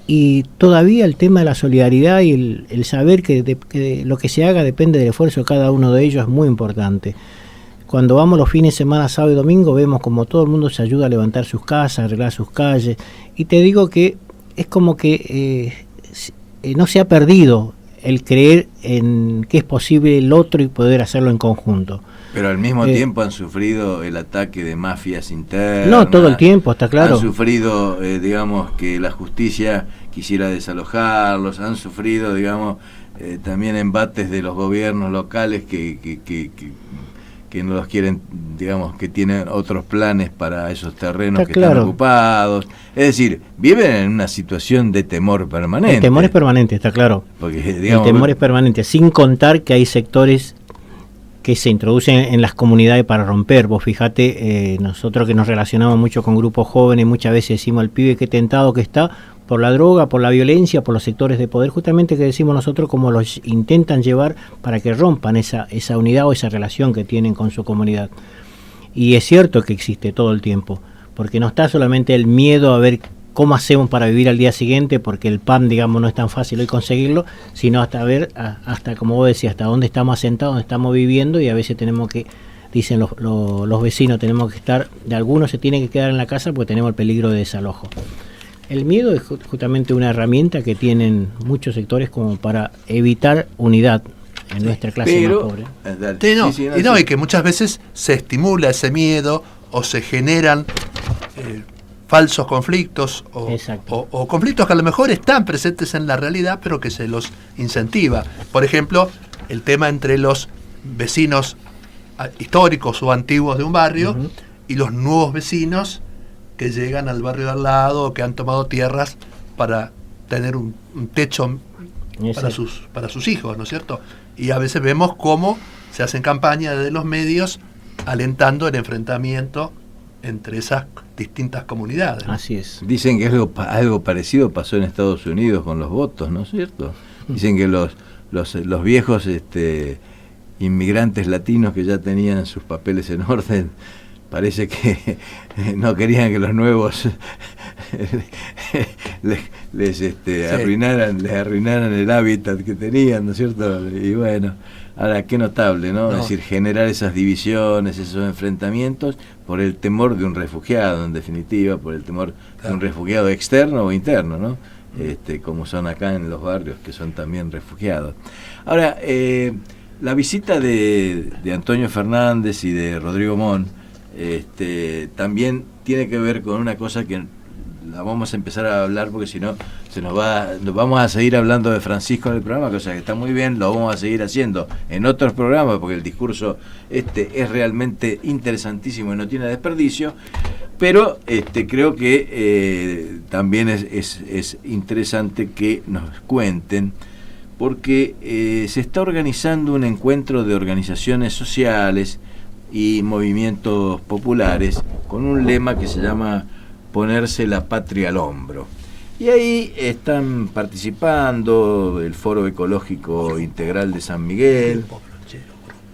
y todavía el tema de la solidaridad y el saber que lo que se haga depende del esfuerzo de cada uno de ellos es muy importante. Cuando vamos los fines de semana, sábado y domingo, vemos como todo el mundo se ayuda a levantar sus casas, a arreglar sus calles, y te digo que es como que no se ha perdido el creer en que es posible el otro y poder hacerlo en conjunto. Pero al mismo tiempo han sufrido el ataque de mafias internas. No, todo el tiempo, está claro. Han sufrido, digamos, que la justicia quisiera desalojarlos, han sufrido, digamos, también embates de los gobiernos locales que no los quieren, digamos, que tienen otros planes para esos terrenos está que claro. están ocupados. Es decir, viven en una situación de temor permanente. El temor es permanente, está claro. Porque, digamos, el temor es permanente, sin contar que hay sectores que se introducen en las comunidades para romper. Vos fíjate, nosotros que nos relacionamos mucho con grupos jóvenes, muchas veces decimos al pibe qué tentado que está por la droga, por la violencia, por los sectores de poder, justamente que decimos nosotros como los intentan llevar para que rompan esa unidad o esa relación que tienen con su comunidad. Y es cierto que existe todo el tiempo, porque no está solamente el miedo a ver cómo hacemos para vivir al día siguiente, porque el pan, digamos, no es tan fácil hoy conseguirlo, sino hasta ver, hasta como vos decías, hasta dónde estamos asentados, dónde estamos viviendo, y a veces tenemos que, dicen los vecinos, tenemos que estar, de algunos se tienen que quedar en la casa porque tenemos el peligro de desalojo. El miedo es justamente una herramienta que tienen muchos sectores como para evitar unidad en nuestra clase más pobre. Y que muchas veces se estimula ese miedo o se generan falsos conflictos o conflictos que a lo mejor están presentes en la realidad, pero que se los incentiva. Por ejemplo, el tema entre los vecinos históricos o antiguos de un barrio y los nuevos vecinos que llegan al barrio de al lado o que han tomado tierras para tener un techo para sus hijos, ¿no es cierto? Y a veces vemos cómo se hacen campañas de los medios alentando el enfrentamiento entre esas distintas comunidades. Así es. Dicen que algo parecido pasó en Estados Unidos con los votos, ¿no es cierto? Dicen que los viejos inmigrantes latinos que ya tenían sus papeles en orden, parece que no querían que los nuevos les arruinaran el hábitat que tenían, ¿no es cierto? Y bueno, ahora qué notable, ¿no? Es decir, generar esas divisiones, esos enfrentamientos por el temor de un refugiado, en definitiva, por el temor de un refugiado externo o interno, ¿no? Como son acá en los barrios que son también refugiados. Ahora, la visita de Antonio Fernández y de Rodrigo Mon también tiene que ver con una cosa que la vamos a empezar a hablar, porque si no nos vamos a seguir hablando de Francisco en el programa, cosa que está muy bien, lo vamos a seguir haciendo en otros programas porque el discurso es realmente interesantísimo y no tiene desperdicio, pero creo que también es interesante que nos cuenten, porque se está organizando un encuentro de organizaciones sociales y movimientos populares con un lema que se llama Ponerse la Patria al Hombro. Y ahí están participando el Foro Ecológico Integral de San Miguel,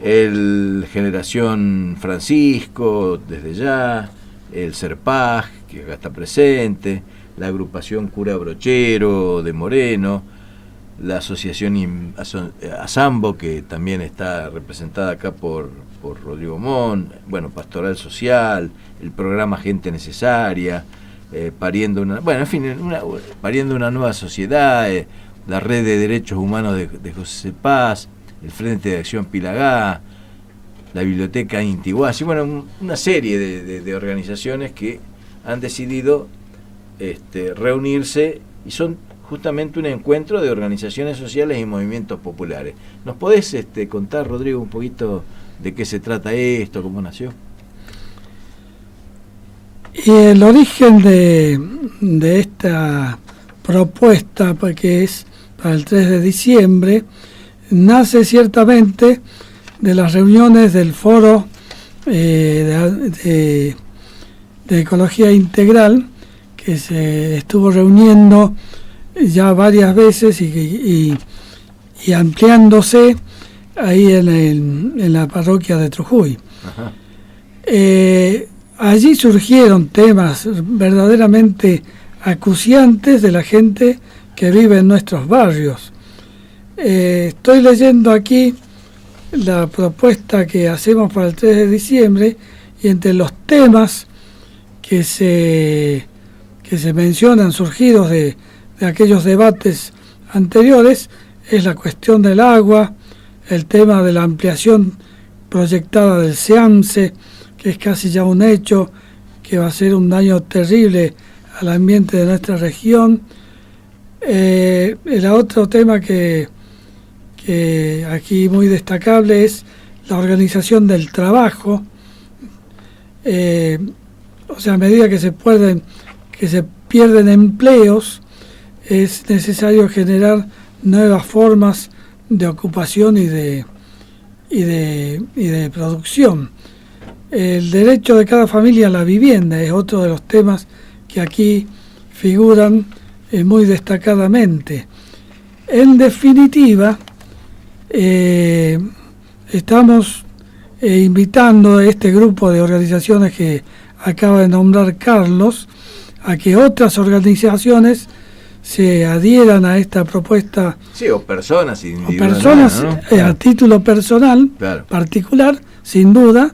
el Generación Francisco, desde ya, el CERPAG, que acá está presente, la agrupación Cura Brochero de Moreno, la asociación Asambo, que también está representada acá por Rodrigo Mon, bueno, Pastoral Social, el programa Gente Necesaria, Pariendo una nueva sociedad, la Red de Derechos Humanos de José Paz, el Frente de Acción Pilagá, la Biblioteca Intihuasi, bueno, una serie de organizaciones que han decidido reunirse y son justamente un encuentro de organizaciones sociales y movimientos populares. ¿Nos podés contar, Rodrigo, un poquito de qué se trata esto, cómo nació? Y el origen de esta propuesta, porque es para el 3 de diciembre, nace ciertamente de las reuniones del Foro de Ecología Integral, que se estuvo reuniendo ya varias veces y ampliándose ahí en la parroquia de Trujuy. Ajá. Allí surgieron temas verdaderamente acuciantes de la gente que vive en nuestros barrios. Estoy leyendo aquí la propuesta que hacemos para el 3 de diciembre y entre los temas que se mencionan surgidos de aquellos debates anteriores es la cuestión del agua, el tema de la ampliación proyectada del SEAMSE, que es casi ya un hecho, que va a ser un daño terrible al ambiente de nuestra región. El otro tema que aquí muy destacable es la organización del trabajo. O sea, a medida que se pierden empleos, es necesario generar nuevas formas de ocupación y de producción. El derecho de cada familia a la vivienda es otro de los temas que aquí figuran muy destacadamente. En definitiva, estamos invitando a este grupo de organizaciones que acaba de nombrar Carlos a que otras organizaciones se adhieran a esta propuesta. Sí, o personas individuales. O personas, ¿no? a título personal, claro, particular, sin duda,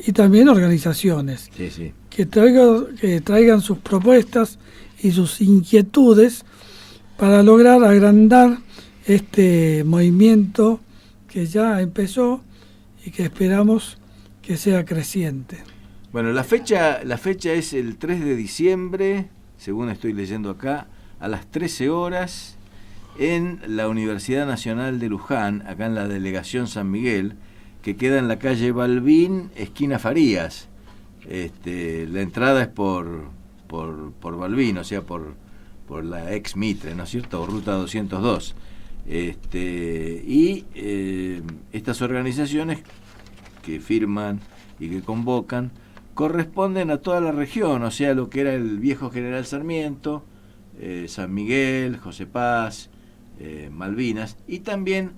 y también organizaciones. Sí, sí. Que traigan sus propuestas y sus inquietudes para lograr agrandar este movimiento que ya empezó y que esperamos que sea creciente. Bueno, la fecha es el 3 de diciembre, según estoy leyendo acá, a las 13 horas en la Universidad Nacional de Luján, acá en la Delegación San Miguel, que queda en la calle Balbín, esquina Farías. La entrada es por Balbín, o sea, por la ex Mitre, ¿no es cierto? O Ruta 202. Estas organizaciones que firman y que convocan corresponden a toda la región, o sea, lo que era el viejo General Sarmiento, San Miguel, José Paz, Malvinas, y también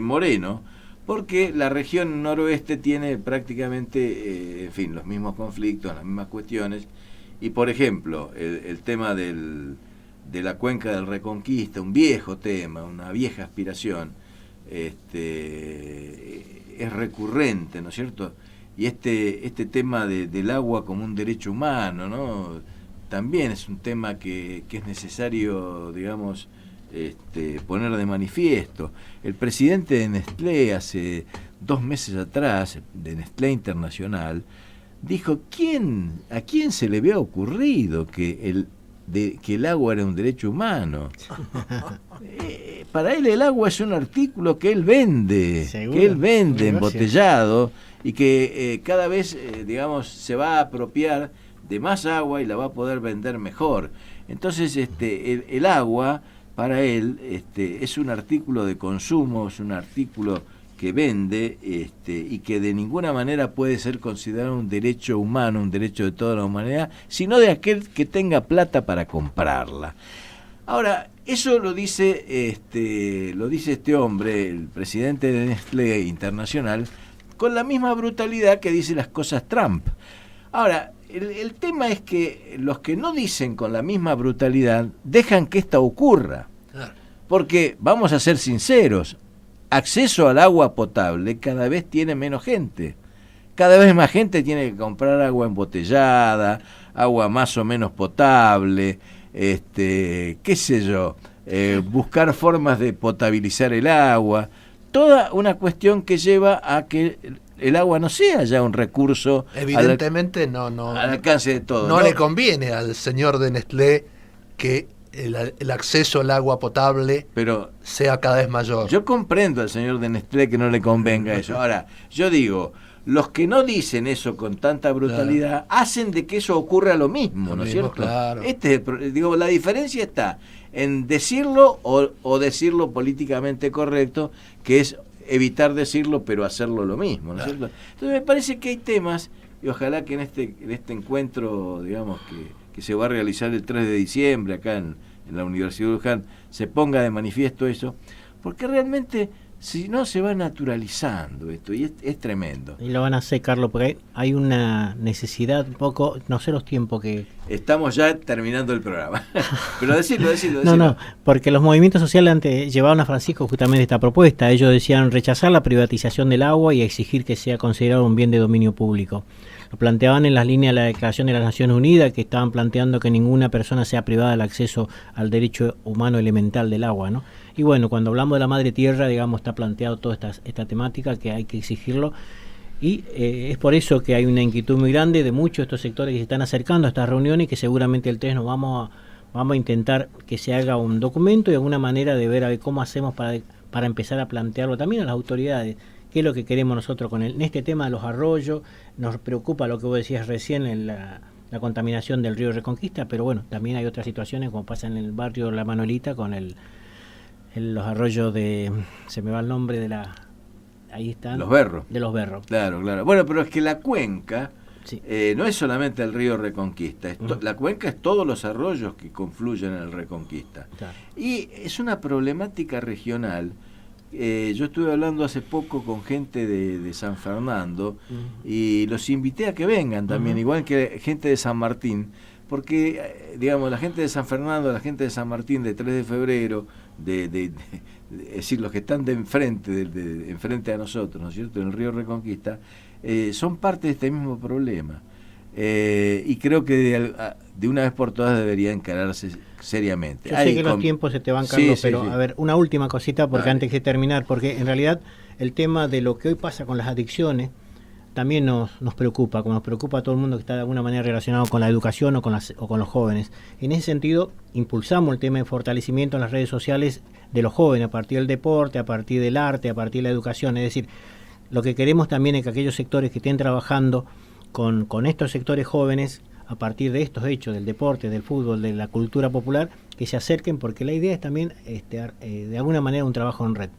Moreno, porque la región noroeste tiene prácticamente, los mismos conflictos, las mismas cuestiones, y por ejemplo, el tema de la cuenca del Reconquista, un viejo tema, una vieja aspiración, es recurrente, ¿no es cierto? Y este tema del agua como un derecho humano, ¿no? También es un tema que es necesario, digamos, poner de manifiesto. El presidente de Nestlé hace 2 meses atrás, de Nestlé Internacional, dijo ¿a quién se le había ocurrido que el agua era un derecho humano? Para él el agua es un artículo que él vende, embotellado, y que cada vez, digamos, se va a apropiar de más agua y la va a poder vender mejor. Entonces, el agua para él es un artículo de consumo, es un artículo que vende, y que de ninguna manera puede ser considerado un derecho humano, un derecho de toda la humanidad, sino de aquel que tenga plata para comprarla. Ahora, eso lo dice este hombre, el presidente de Nestlé Internacional, con la misma brutalidad que dice las cosas Trump. Ahora, el tema es que los que no dicen con la misma brutalidad dejan que esta ocurra. Porque, vamos a ser sinceros, acceso al agua potable cada vez tiene menos gente. Cada vez más gente tiene que comprar agua embotellada, agua más o menos potable, qué sé yo, buscar formas de potabilizar el agua. Toda una cuestión que lleva a que el agua no sea ya un recurso evidentemente al alcance de todos. No le conviene al señor de Nestlé que el acceso al agua potable sea cada vez mayor. Yo comprendo al señor de Nestlé que no le convenga eso. Ahora, yo digo, los que no dicen eso con tanta brutalidad hacen de que eso ocurra lo mismo, ¿no es cierto? Claro. La diferencia está en decirlo o decirlo políticamente correcto, que es evitar decirlo pero hacerlo lo mismo, ¿no es cierto? Entonces me parece que hay temas, y ojalá que en este encuentro, digamos, que se va a realizar el 3 de diciembre acá en la Universidad de Luján, se ponga de manifiesto eso, porque realmente Si no, se va naturalizando esto y es tremendo. Y lo van a hacer, Carlos, porque hay una necesidad un poco, no sé los tiempos que... Estamos ya terminando el programa. Pero decirlo. No, porque los movimientos sociales antes llevaban a Francisco justamente esta propuesta. Ellos decían rechazar la privatización del agua y exigir que sea considerado un bien de dominio público. Lo planteaban en las líneas de la Declaración de las Naciones Unidas, que estaban planteando que ninguna persona sea privada del acceso al derecho humano elemental del agua, ¿no? Y bueno, cuando hablamos de la madre tierra, digamos, está planteado toda esta temática que hay que exigirlo. Y es por eso que hay una inquietud muy grande de muchos de estos sectores que se están acercando a estas reuniones, y que seguramente el 3 nos vamos a intentar que se haga un documento y alguna manera de ver a ver cómo hacemos para empezar a plantearlo también a las autoridades. ¿Qué es lo que queremos nosotros en este tema de los arroyos? Nos preocupa lo que vos decías recién, en la contaminación del río Reconquista, pero bueno, también hay otras situaciones como pasa en el barrio La Manuelita con los arroyos se me va el nombre ahí están. Los Berros. De los Berros. Claro. Bueno, pero es que la cuenca sí. No es solamente el río Reconquista, la cuenca es todos los arroyos que confluyen en el Reconquista. Claro. Y es una problemática regional. Yo estuve hablando hace poco con gente de San Fernando y los invité a que vengan también, igual que gente de San Martín, porque digamos la gente de San Fernando, la gente de San Martín de 3 de febrero, es decir, los que están de enfrente a nosotros, ¿no es cierto?, en el río Reconquista, son parte de este mismo problema. Y creo que de una vez por todas debería encararse seriamente. Yo sé que los tiempos se te van, Carlos, pero a ver, una última cosita, porque antes de terminar, porque en realidad el tema de lo que hoy pasa con las adicciones también nos preocupa, como nos preocupa a todo el mundo que está de alguna manera relacionado con la educación o con los jóvenes. En ese sentido, impulsamos el tema de fortalecimiento en las redes sociales de los jóvenes, a partir del deporte, a partir del arte, a partir de la educación. Es decir, lo que queremos también es que aquellos sectores que estén trabajando con estos sectores jóvenes, a partir de estos hechos, del deporte, del fútbol, de la cultura popular, que se acerquen, porque la idea es también de alguna manera un trabajo en red.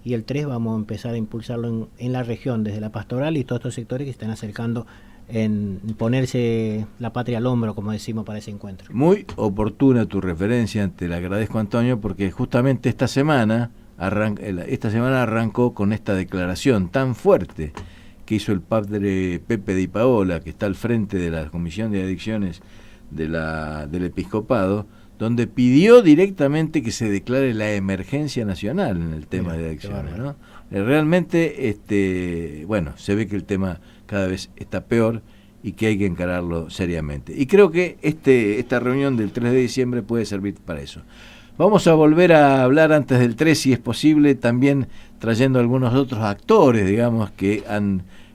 Y el 3 vamos a empezar a impulsarlo en la región, desde la pastoral y todos estos sectores que están acercando en ponerse la patria al hombro, como decimos, para ese encuentro. Muy oportuna tu referencia, te la agradezco, Antonio, porque justamente esta semana arrancó con esta declaración tan fuerte que hizo el padre Pepe Di Paola, que está al frente de la Comisión de Adicciones del Episcopado, donde pidió directamente que se declare la emergencia nacional en el tema de adicciones, ¿no? Realmente, bueno, se ve que el tema cada vez está peor y que hay que encararlo seriamente. Y creo que esta reunión del 3 de diciembre puede servir para eso. Vamos a volver a hablar antes del 3, si es posible, también trayendo algunos otros actores, digamos, que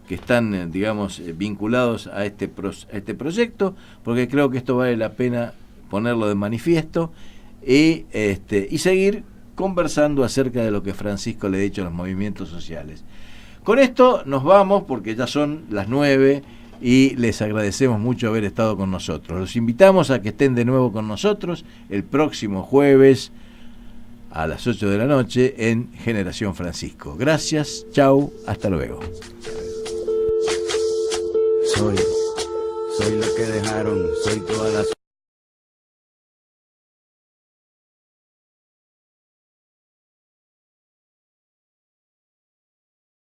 están, digamos, vinculados a este proyecto, porque creo que esto vale la pena ponerlo de manifiesto y seguir conversando acerca de lo que Francisco le ha dicho a los movimientos sociales. Con esto nos vamos, porque ya son las 9 y les agradecemos mucho haber estado con nosotros. Los invitamos a que estén de nuevo con nosotros el próximo jueves a las 8 de la noche en Generación Francisco. Gracias, chau, hasta luego. Soy lo que dejaron, soy todas las